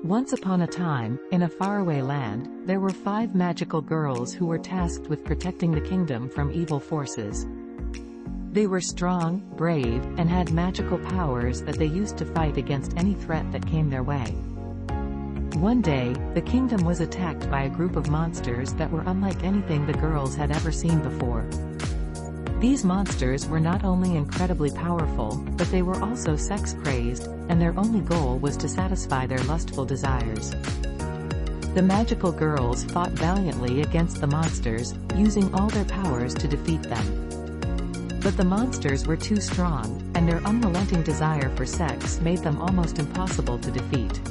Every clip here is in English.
Once upon a time, in a faraway land, there were 5 magical girls who were tasked with protecting the kingdom from evil forces. They were strong, brave, and had magical powers that they used to fight against any threat that came their way. One day, the kingdom was attacked by a group of monsters that were unlike anything the girls had ever seen before. These monsters were not only incredibly powerful, but they were also sex-crazed, and their only goal was to satisfy their lustful desires. The magical girls fought valiantly against the monsters, using all their powers to defeat them. But the monsters were too strong, and their unrelenting desire for sex made them almost impossible to defeat.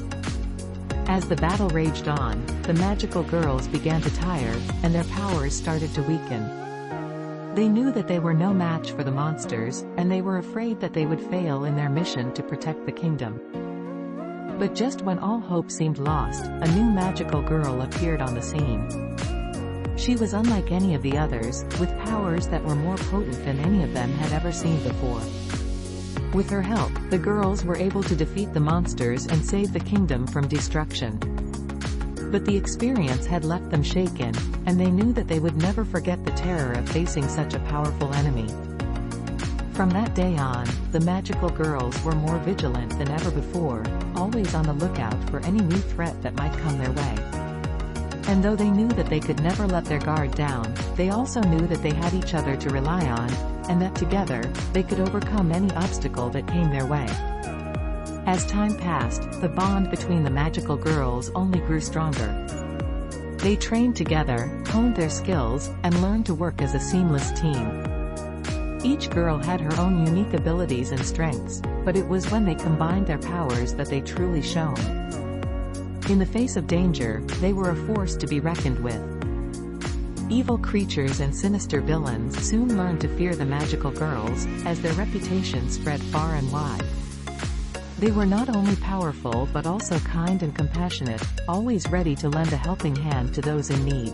As the battle raged on, the magical girls began to tire, and their powers started to weaken. They knew that they were no match for the monsters, and they were afraid that they would fail in their mission to protect the kingdom. But just when all hope seemed lost, a new magical girl appeared on the scene. She was unlike any of the others, with powers that were more potent than any of them had ever seen before. With her help, the girls were able to defeat the monsters and save the kingdom from destruction. But the experience had left them shaken, and they knew that they would never forget the terror of facing such a powerful enemy. From that day on, the magical girls were more vigilant than ever before, always on the lookout for any new threat that might come their way. And though they knew that they could never let their guard down, they also knew that they had each other to rely on, and that together, they could overcome any obstacle that came their way. As time passed, the bond between the magical girls only grew stronger. They trained together, honed their skills, and learned to work as a seamless team. Each girl had her own unique abilities and strengths, but it was when they combined their powers that they truly shone. In the face of danger, they were a force to be reckoned with. Evil creatures and sinister villains soon learned to fear the magical girls, as their reputation spread far and wide. They were not only powerful but also kind and compassionate, always ready to lend a helping hand to those in need.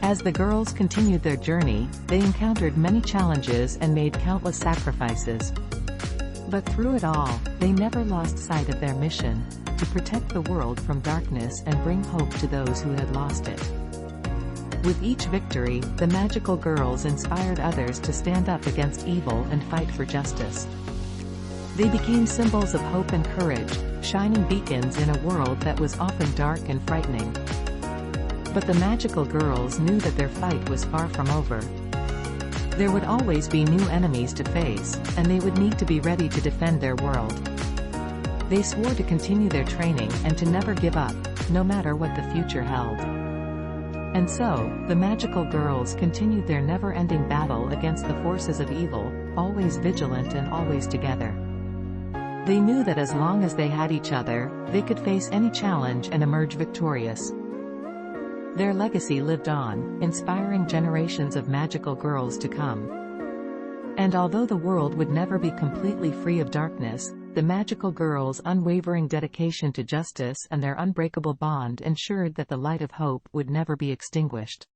As the girls continued their journey, they encountered many challenges and made countless sacrifices. But through it all, they never lost sight of their mission, to protect the world from darkness and bring hope to those who had lost it. With each victory, the magical girls inspired others to stand up against evil and fight for justice. They became symbols of hope and courage, shining beacons in a world that was often dark and frightening. But the magical girls knew that their fight was far from over. There would always be new enemies to face, and they would need to be ready to defend their world. They swore to continue their training and to never give up, no matter what the future held. And so, the magical girls continued their never-ending battle against the forces of evil, always vigilant and always together. They knew that as long as they had each other, they could face any challenge and emerge victorious. Their legacy lived on, inspiring generations of magical girls to come. And although the world would never be completely free of darkness, the magical girls' unwavering dedication to justice and their unbreakable bond ensured that the light of hope would never be extinguished.